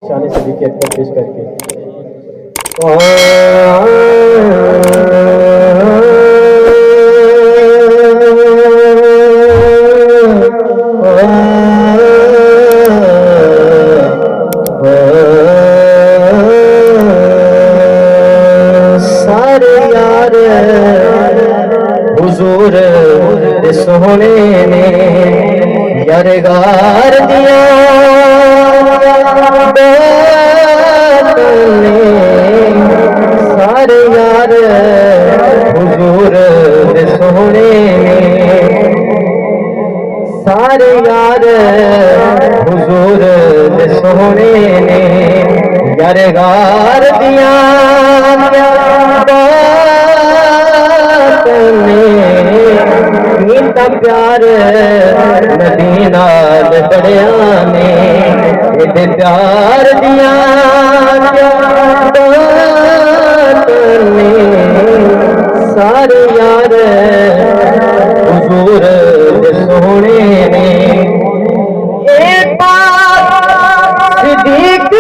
शान सदी के अकबर पेश करके सारे यार हुजूर सोहने ने यारगार दिया सारे यार हुजूर सोहने सारे यार हुजूर सोहने ने यारगार दिया नींदा प्यार मदीना बड़िया ने ये प्यार दिया सारे यार हुजूर सोहने ने एक सिद्दीक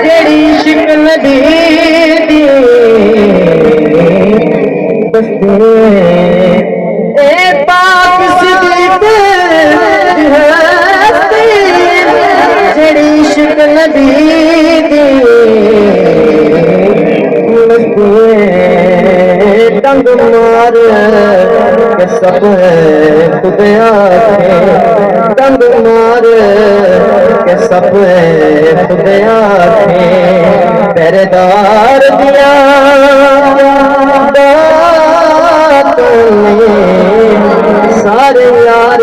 जेड़ी शिक नदी दी बसते एक पाक सिद्दीक जेड़ी शिक नदी दी डंग मार के सब खुदया थे डंग मार के सब खुदया थे पहरेदार दिया सारे यार